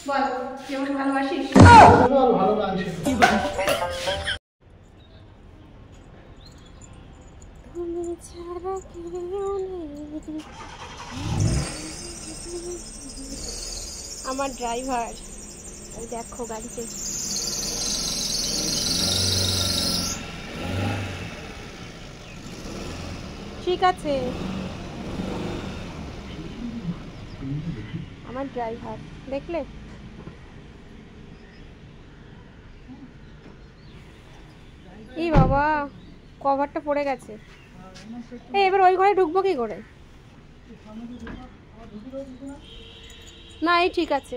বল তুই আমাকে ভালোবাসিস? আমার ড্রাইভার ওই দেখো গাড়িতে। ঠিক আছে, আমার ড্রাইভার দেখলে? এই বাবা কভারটা পড়ে গেছে। এবার ওই ঘরে ঢুকবো কি করে? না এই ঠিক আছে।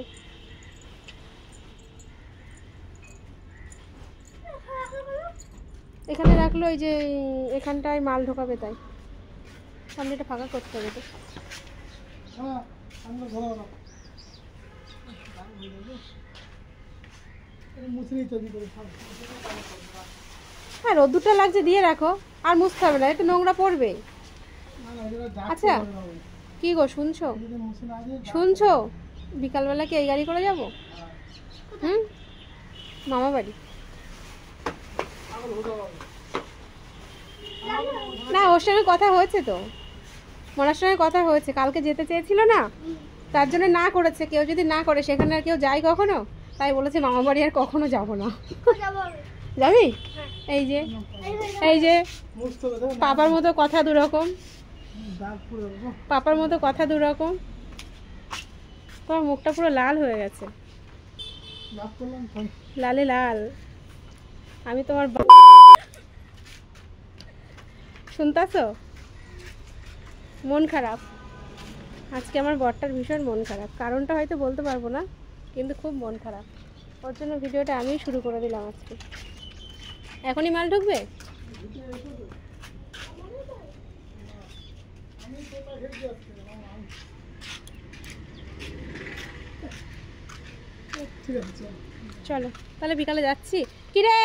এখানে রাখলো, ওই যে এখানটায় মাল ঢোকাবে তাই সামনেটা ফাঁকা করতে হবে তো। হ্যাঁ রোদ্দুরটা লাগছে, দিয়ে রাখো, আর মুছতে হবে না, একটু নোংরা পড়বে। আচ্ছা কি গো শুনছো? শুনছো বিকালবেলা কি এই গাড়ি করে যাবো? মামা বাড়ি না, ওর সঙ্গে কথা হয়েছে তো, মনার সঙ্গে কথা হয়েছে, কালকে যেতে চেয়েছিল না, তার জন্য না করেছে। কেউ যদি না করে সেখানে আর কেউ যায় কখনো, তাই বলেছে মামা বাড়ি আর কখনো যাবো না। যাবি? এই যে এই যে পাপার মতো কথা দুরকম, পাপার মতো কথা দুরকম। তোমার মুখটা পুরো লাল হয়ে গেছে, লালে লাল। আমি তোমার শুনতাছো? মন খারাপ আজকে, আমার বরটার ভীষণ মন খারাপ। কারণটা হয়তো বলতে পারবো না, কিন্তু খুব মন খারাপ। ওর জন্য ভিডিওটা আমিই শুরু করে দিলাম আজকে। এখনই মাল ঢুকবে? চলো তাহলে বিকালে যাচ্ছি। কিরে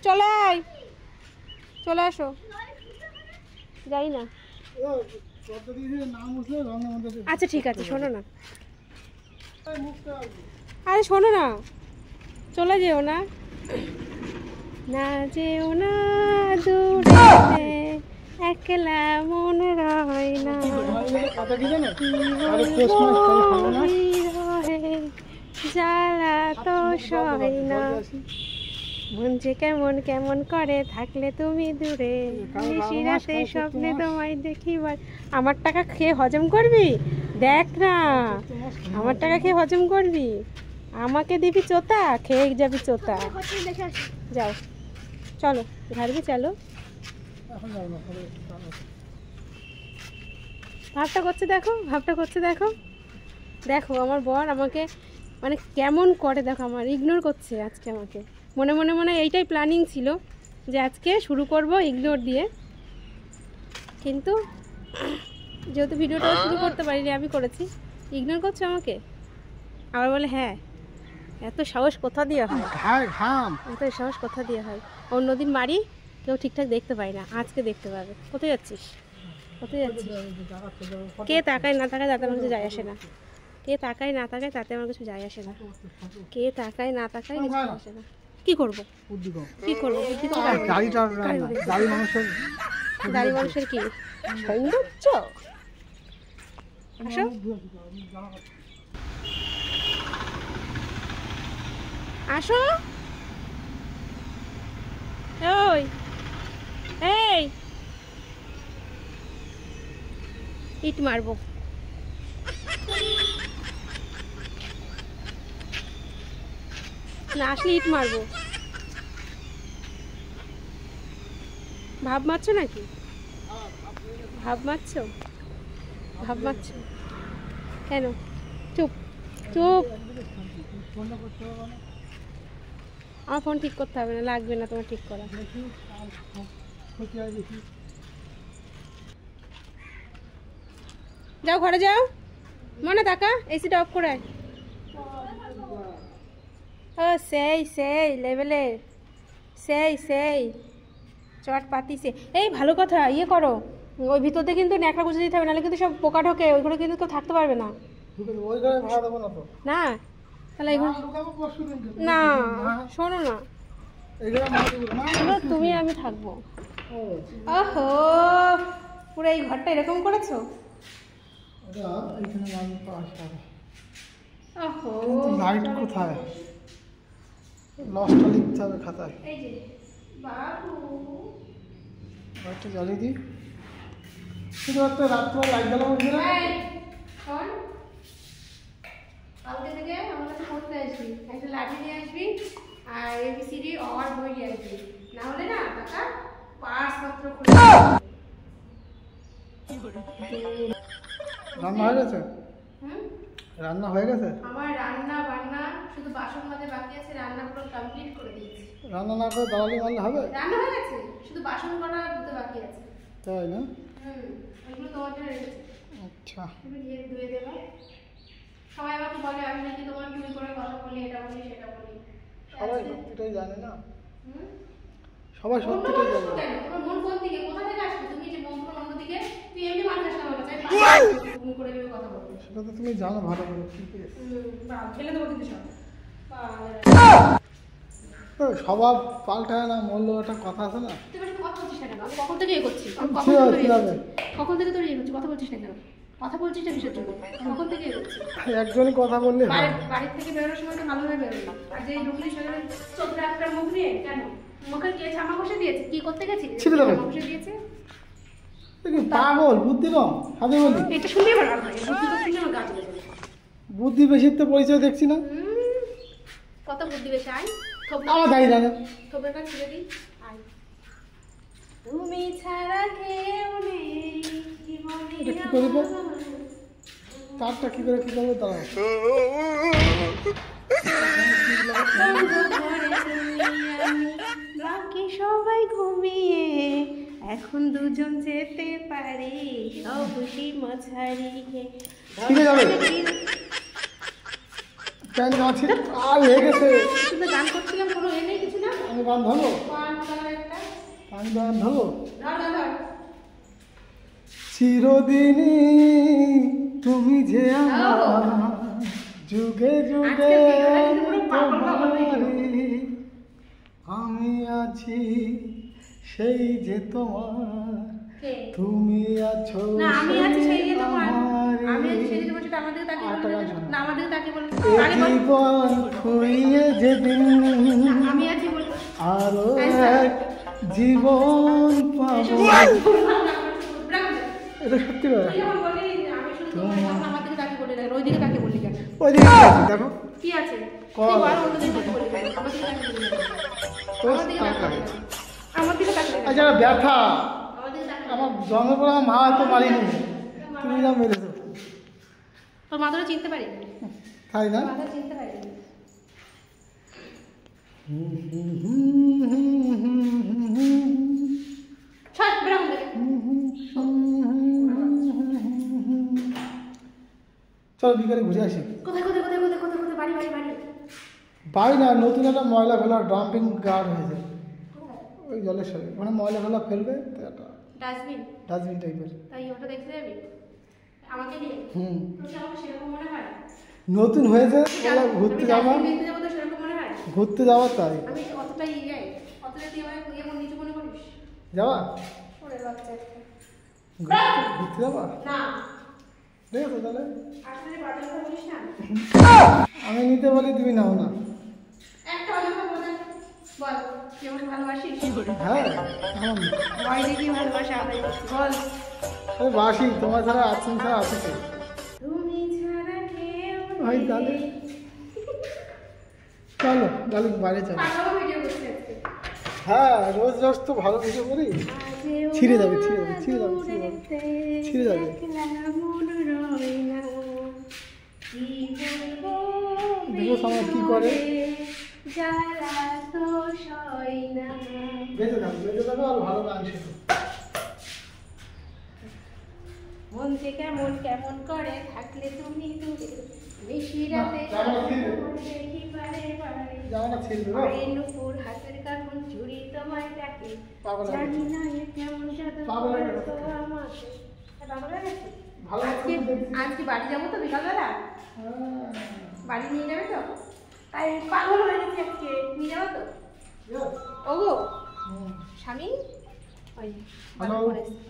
চলে আয়, চলে আসো। যাই না, আচ্ছা ঠিক আছে। শোনো না, আরে শোনো না, চলে যেও না, না যেও না দূরে, একলা মন রয় না, জ্বালা তো সয় না, মন যে কেমন কেমন করে থাকলে তুমি দূরে, নিশিরাতে স্বপ্নে তোমায় দেখিবার। আমার টাকা খেয়ে হজম করবি? দেখ না, আমার টাকা খেয়ে হজম করবি, আমাকে দিবি চোতা, খেয়ে যাবি চোতা। যাও চলো ঘাড়বি, চলো। ভাবটা করছে দেখো, ভাবটা করছে দেখো, দেখো আমার বর আমাকে মানে কেমন করে, দেখো আমার ইগনোর করছে আজকে আমাকে। মনে মনে মনে এইটাই প্ল্যানিং ছিল যে আজকে শুরু করব ইগনোর দিয়ে, কিন্তু যেহেতু ভিডিওটা শুরু করতে পারিনি, আমি করেছি। ইগনোর করছে আমাকে, আবার বলে হ্যাঁ এত সাহস কোথা দিয়ে হয়, এত সাহস কোথা দিয়ে হয়। অন্যদিন মারি কেউ ঠিকঠাক দেখতে পাই না, আজকে দেখতে পাবে। কোথায় যাচ্ছিস? কোথায় যাচ্ছিস? কে তাকায় না তাকায় তাতে আমার কিছু যায় আসে না, কে তাকায় না তাকায় তাতে আমার কিছু যায় আসে না, কে তাকায় না তাকায় কিছু যায় আসে না। কি করবো, কি করবো? দাড়ি মানুষের কি সৌন্দর্য? আসো আসো, ওই এই ইট মারবো। না আসলে ইট মারবো। ভাব মারছো নাকি? ভাব মারছো? ভাব মারছো কেন? চুপ চুপ, আমার ফোন ঠিক করতে হবে না, লাগবে না তোমার ঠিক করা। যাও ঘরে যাও, মনে টাকা এসিটা অফ করে। ও সেই সেই লেভেলের, সেই সেই চট পাতিছে। এই ভালো কথা, ইয়ে করো, ওই ভিতরতে কিন্তু ন্যাকড়া গুছিয়ে দিতে হবে, নাহলে কিন্তু সব পোকা ঢোকে, ওইগুলো কিন্তু কেউ থাকতে পারবে না। না তাহলে না শোনো না, তুমি আমি থাকবো। ওহো, পুরো এই ঘরটা এরকম করেছো? ওহো, লাইট কোথায়? লসটা লিখতে হবে খাতায়। এই যে বাবু, লাইটটা জ্বালিয়ে দিই। শুধু একটা রাত্রে লাইট জ্বালাবো না। শোন, কালকে থেকে আমার কাছে পড়তে আসবি, একটা লাঠি নিয়ে আসবি আর এবিসিডি অর বই নিয়ে আসবি, না হলে না টাকা পাস পত্র করে। রান্না হয়ে গেছে? রান্না হয়ে গেছে? আমার রান্না বান্না শুধু বাসন মাজা বাকি আছে, রান্না পুরো কমপ্লিট করে দিয়েছি। রান্না না করে দাঁড়ালি মারলে হবে? রান্না হয়ে গেছে, শুধু বাসন করা ধুতে বাকি আছে। তাই না? ওইগুলো তোমার জন্য রেখেছি। আচ্ছা, তুমি ধুয়ে ধুয়ে দেবে। সবাই আমাকে বলে আমি নাকি তোমার তুমি করে কথা বলি, এটা বলি সেটা বলি। সবাই সত্যিটাই জানে না। সবাই সত্যিটাই জানে। তোমার মন কোন দিকে, কোথা থেকে আসবে? তুমি যে মন কোন অন্য দিকে, তুই এমনি মান খাস না আমার কাছে, তুমি করে ভেবে কথা বলবে। সেটা তো তুমি জানো ভালো করে। ফেলে দেবো কিন্তু সব। স্বভাব পাল্টায় না, মূল্য একটা কথা আছে না। তুই বেশি কথা বলছিস না কেন? আমি কখন থেকে করছি? কখন থেকে তোর করছি? কথা বলছিস না কেন? কথা বলছিস না কিসের জন্য? কখন থেকে করছি? একজনই কথা বললে হয়। বাড়ির থেকে বেরোনোর সময় তো ভালোভাবে বেরোলো, আর যে ঢুকলি সেখানে চোদ্দ একটা মুখ নিয়ে কেন? মুখে কে ছামা বসে দিয়েছে? কি করতে গেছিস? ছামা বসে দিয়েছে? পাগল, বুদ্ধি কম, হাতে বলি। এটা শুনলে আমার রাগ হয়, বুদ্ধি করতে গিয়ে আমার গা জ্বলে যায়। বুদ্ধি বেশির তো পরিচয় দেখছি না। কত বুদ্ধি বেশি, আয় আমার দাঁড়িয়ে দাঁড়া থোবড়া কাজ ছেড়ে দিই, আয়। তুমি ছাড়া কেউ নেই জীবনে। এটা কি করব? তারটা কি করে কি করবো দাঁড়া। বাকি সবাই ঘুমিয়ে, এখন দুজন যেতে পারি সব সীমা ছাড়িয়ে। ছিঁড়ে যাবে প্যান্ট গান ছিঁড়ে আর হয়ে গেছে। শুধু গান করছিলাম, কোনো এ নেই কিছু না। আমি গান ধরবো? আমি গান ধরবো? চিরদিনই তুমি যে আমার, যুগে যুগে তোমারই আমি আছি, সেই যে তোমার তুমি আছো। না আমি আছি সেই যে তোমার, আমি আছি সেই যে তোমার, সেটা আমাদের তাকিয়ে বলতে না, আমাদের তাকিয়ে বলতে জীবন খুইয়ে যেদিন আমি আছি বলতে আরো এক জীবন পাবো। এটা সত্যি কথা। আমাদের তাকিয়ে বলি না, ওই দিকে তাকিয়ে বলি কেন? ওই দিকে দেখো কি আছে, তুই বল অন্য দিকে বলি কেন? আমার দিকে তাকিয়ে আচ্ছা ব্যথা, আমার জন্ম পর আমার মা তো মারিনি, তুমি যা মেরেছো। তোর মাদারও চিনতে পারি, তাই না? মাদার চিনতে পারি। চলো বিকালে ঘুরে আসি। কোথায় কোথায় কোথায় কোথায় কোথায় কোথায়? বাড়ি বাড়ি বাড়ি বাড়ি না, নতুন একটা ময়লা ফেলার ডাম্পিং গার্ড হয়েছে ওই জলের সাথে, মানে ময়লা ফেলা ফেলবে তো একটা ডাস্টবিন, ডাস্টবিন টাইপের। তাই ওটা দেখতে যাবি আমাকে নিয়ে? তোর কি আমাকে সেরকম মনে হয়? নতুন হয়েছে ঘুরতে যাবো, দেখতে যাবো তো সেরকম মনে হয়? ঘুরতে যাওয়ার তাই আমি অতটাই যাই, অতটা তুই আমার এমন নিচু মনে করিস? যাওয়া ওরে বাচ্চা একটা। ঘুরতে যাবা না দেখো তাহলে। আসলে বাজে কথা বলিস না। আমি নিতে বলি তুমি নাও না। একটা কথা বল, বল তুই আমাকে ভালোবাসিস? হ্যাঁ আমার ভয় দেখি ভালোবাসা আদায় করছি, বল। আমি বাসি, তোমার ছাড়া আছেন ছাড়া আছে তো। তুমি ছাড়া কেউ ভাই তাহলে চলো তাহলে বাইরে চলো। পাগল ভিডিও করতে আজকে। হ্যাঁ রোজ রোজ তো ভালো কিছু করি। ছিঁড়ে যাবে ছিঁড়ে যাবে ছিঁড়ে যাবে ছিঁড়ে যাবে ছিঁড়ে যাবে। দেখো সময় কি করে, বেঁচে থাকো আর ভালো গান শেখো। মন যে কেমন কেমন করে থাকলে তুমি দূরে, বেশি রাতে দেখি পারে পারে জামাটা ছিঁড়বে গো। আরে নুপুর হাতের কাঠুন চুড়ি তোমায় ডাকে, জানি না এ কেমন জাদু করেছো আমাকে। পাগল হয়ে গেছে? ভালো আজকে বাড়ি যাবো তো বিকালবেলা, বাড়ি নিয়ে যাবে তো? আরে পাগল হয়ে গেছি আজকে, নিয়ে যাবো তো? ওগো স্বামী, ওই হ্যালো। ফোন এসেছে।